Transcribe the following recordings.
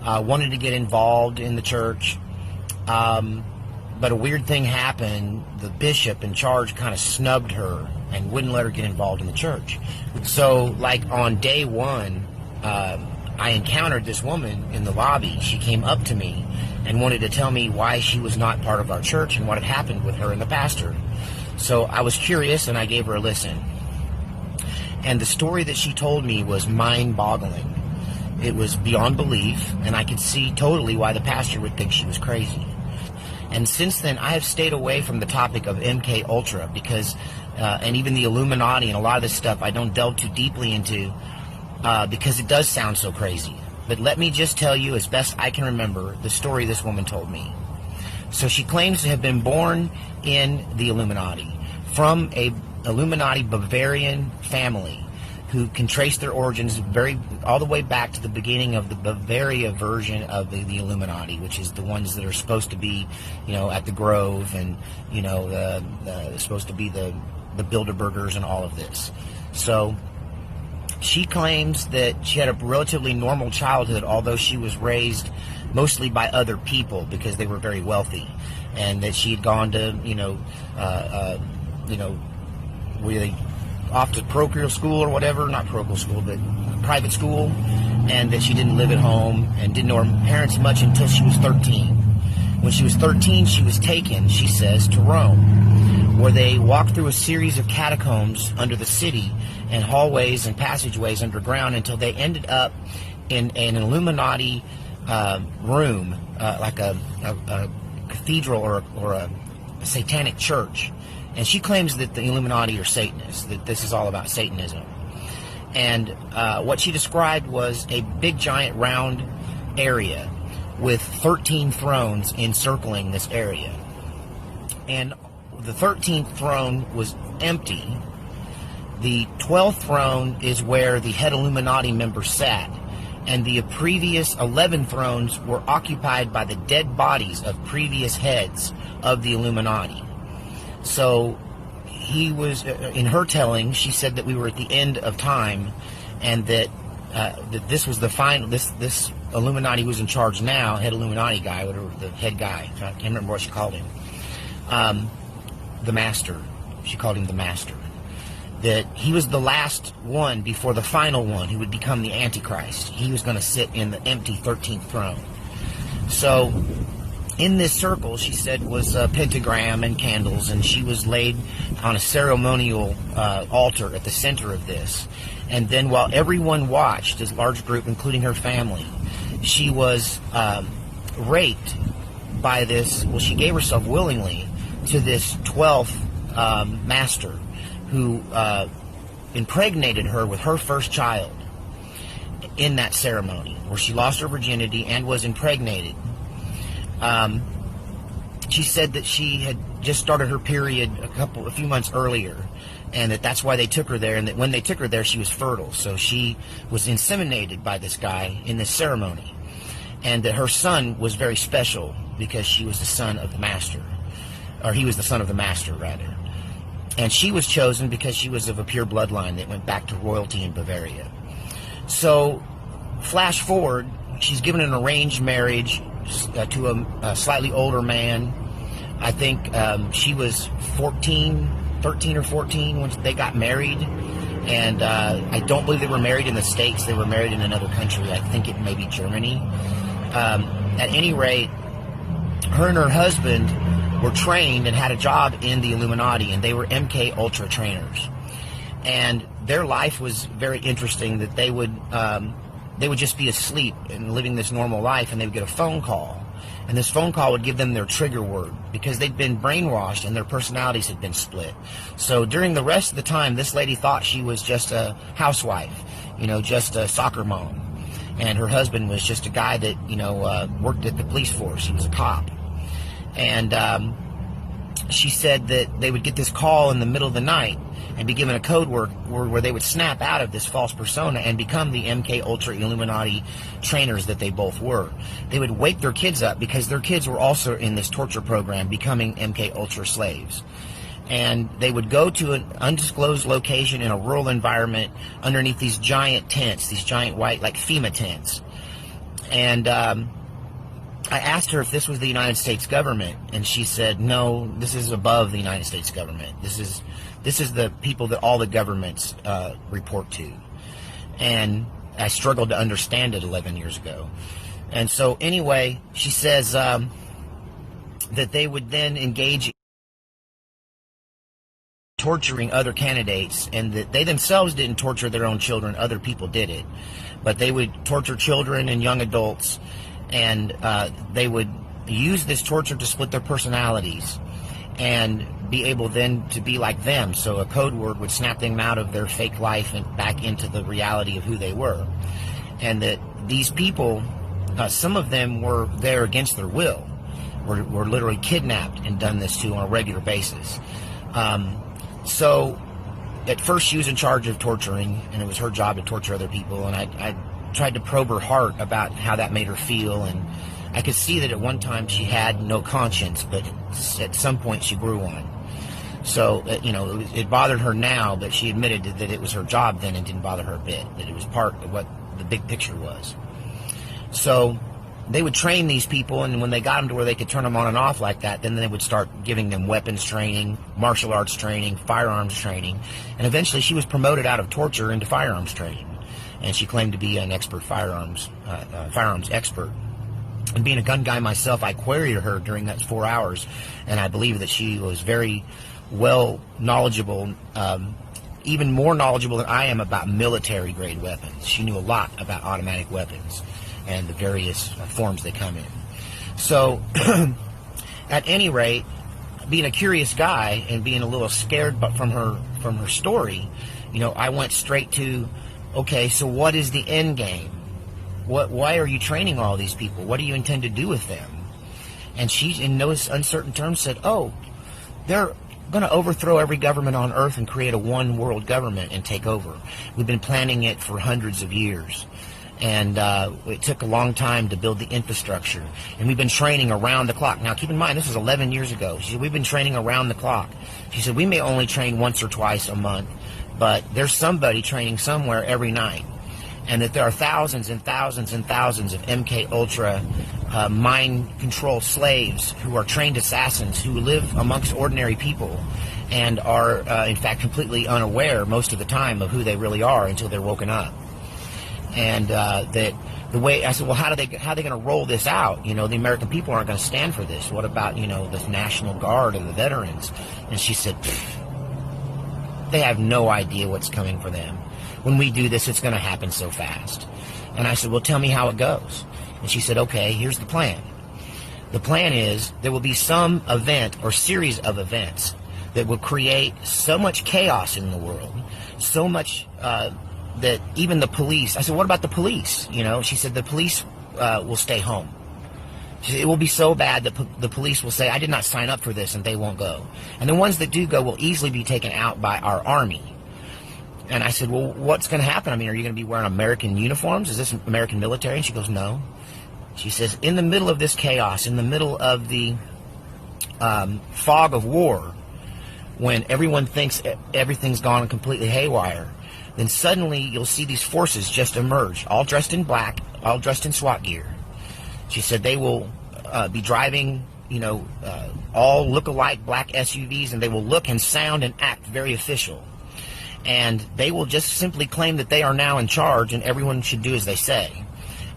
wanted to get involved in the church. But a weird thing happened. The bishop in charge kind of snubbed her and wouldn't let her get involved in the church. So, like, on day one, I encountered this woman in the lobby. She came up to me and wanted to tell me why she was not part of our church and what had happened with her and the pastor. So I was curious, and I gave her a listen. And the story that she told me was mind-boggling. It was beyond belief, and I could see totally why the pastor would think she was crazy. And since then, I have stayed away from the topic of MK Ultra because, and even the Illuminati and a lot of this stuff I don't delve too deeply into because it does sound so crazy. But let me just tell you, as best I can remember, the story this woman told me. So she claims to have been born in the Illuminati from a Illuminati Bavarian family who can trace their origins all the way back to the beginning of the Bavaria version of the Illuminati, which is the ones that are supposed to be, at the Grove, and supposed to be the Bilderbergers and all of this. So she claims that she had a relatively normal childhood, although she was raised mostly by other people because they were very wealthy, and that she had gone to really off to parochial school or whatever, not parochial school, but private school, and that she didn't live at home and didn't know her parents much until she was 13. When she was 13, she was taken, she says, to Rome, where they walked through a series of catacombs under the city and hallways and passageways underground until they ended up in an Illuminati room, like a cathedral or a satanic church. And she claims that the Illuminati are Satanists, that this is all about Satanism. And what she described was a big, giant, round area with 13 thrones encircling this area. And the 13th throne was empty. The 12th throne is where the head Illuminati member sat. And the previous 11 thrones were occupied by the dead bodies of previous heads of the Illuminati. So he was, in her telling, she said that we were at the end of time, and that this was the final. This Illuminati who was in charge now, head Illuminati guy, whatever, the head guy. I can't remember what she called him. The master. She called him the master. That he was the last one before the final one who would become the Antichrist. He was going to sit in the empty 13th throne. So in this circle, she said, was a pentagram and candles, and she was laid on a ceremonial altar at the center of this. And then while everyone watched, this large group, including her family, she was raped by this, well, she gave herself willingly to this 12th master who impregnated her with her first child in that ceremony, where she lost her virginity and was impregnated. She said that she had just started her period a few months earlier, and that's why they took her there, and that when they took her there, she was fertile. So she was inseminated by this guy in this ceremony, and that her son was very special because she was the son of the master, or he was the son of the master, rather. And she was chosen because she was of a pure bloodline that went back to royalty in Bavaria. So, flash forward, she's given an arranged marriage to a slightly older man. I think she was 13 or 14 when they got married. And I don't believe they were married in the States. They were married in another country. I think it may be Germany. At any rate, her and her husband were trained and had a job in the Illuminati, and they were MK Ultra trainers. And their life was very interesting, that they would just be asleep and living this normal life, and they would get a phone call. And this phone call would give them their trigger word, because they'd been brainwashed and their personalities had been split. So during the rest of the time, this lady thought she was just a housewife, just a soccer mom. And her husband was just a guy that, worked at the police force. He was a cop. And she said that they would get this call in the middle of the night and be given a code word where they would snap out of this false persona and become the MK Ultra Illuminati trainers that they both were. They would wake their kids up because their kids were also in this torture program, becoming MK Ultra slaves. And they would go to an undisclosed location in a rural environment underneath these giant tents, these giant white, like FEMA tents. And I asked her if this was the United States government, and she said, no, this is above the United States government. This is the people that all the governments report to. And I struggled to understand it 11 years ago. And so anyway, she says that they would then engage in torturing other candidates, and that they themselves didn't torture their own children, other people did it. But they would torture children and young adults, and they would use this torture to split their personalities and be able then to be like them. So a code word would snap them out of their fake life and back into the reality of who they were. And that these people, some of them were there against their will, were literally kidnapped and done this to on a regular basis. So at first she was in charge of torturing, and it was her job to torture other people, and I tried to probe her heart about how that made her feel, and I could see that at one time she had no conscience, but at some point she grew one. So, it bothered her now, but she admitted that it was her job then and didn't bother her a bit, that it was part of what the big picture was. So they would train these people, and when they got them to where they could turn them on and off like that, then they would start giving them weapons training, martial arts training, firearms training, and eventually she was promoted out of torture into firearms training, and she claimed to be an expert firearms expert. And being a gun guy myself, I queried her during that 4 hours, and I believe that she was very well knowledgeable, even more knowledgeable than I am about military-grade weapons. She knew a lot about automatic weapons and the various forms they come in. So, at any rate, being a curious guy and being a little scared but from her story, I went straight to, okay, so what is the end game? Why are you training all these people? What do you intend to do with them? And she, in no uncertain terms, said, oh, they're going to overthrow every government on earth and create a one world government and take over. We've been planning it for hundreds of years. And it took a long time to build the infrastructure. And we've been training around the clock. Now, keep in mind, this was 11 years ago. She said, we've been training around the clock. She said, we may only train once or twice a month, but there's somebody training somewhere every night. And that there are thousands and thousands and thousands of MK Ultra mind control slaves who are trained assassins who live amongst ordinary people and are, in fact, completely unaware most of the time of who they really are until they're woken up. And that the way I said, well, how are they going to roll this out? The American people aren't going to stand for this. What about, the National Guard and the veterans? And she said, they have no idea what's coming for them. When we do this, it's going to happen so fast. And I said, well, tell me how it goes. And she said, okay, here's the plan. The plan is there will be some event or series of events that will create so much chaos in the world, so much that even the police, I said, what about the police? She said, the police will stay home. She said, it will be so bad that the police will say, I did not sign up for this, and they won't go. And the ones that do go will easily be taken out by our army. And I said, well, what's going to happen? I mean, are you going to be wearing American uniforms? Is this American military? And she goes, no. She says, in the middle of this chaos, in the middle of the fog of war, when everyone thinks everything's gone completely haywire, then suddenly you'll see these forces just emerge, all dressed in black, all dressed in SWAT gear. She said they will be driving, all look-alike black SUVs, and they will look and sound and act very official. And they will just simply claim that they are now in charge and everyone should do as they say.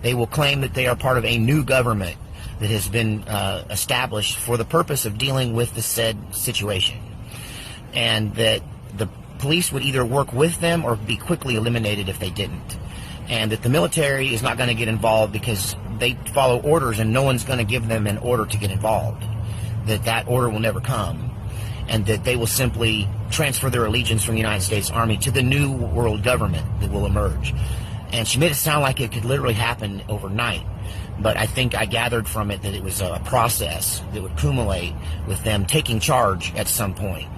They will claim that they are part of a new government that has been established for the purpose of dealing with the said situation. And that the police would either work with them or be quickly eliminated if they didn't. And that the military is not going to get involved because they follow orders and no one's going to give them an order to get involved. That order will never come. And that they will simply transfer their allegiance from the United States Army to the new world government that will emerge. And she made it sound like it could literally happen overnight. But I think I gathered from it that it was a process that would accumulate with them taking charge at some point,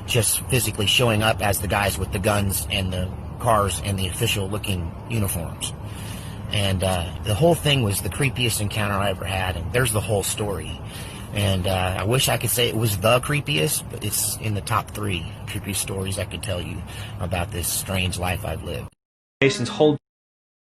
just physically showing up as the guys with the guns and the cars and the official-looking uniforms. And the whole thing was the creepiest encounter I ever had, and there's the whole story. And I wish I could say it was the creepiest, but it's in the top 3 creepy stories I could tell you about this strange life I've lived. Mason's whole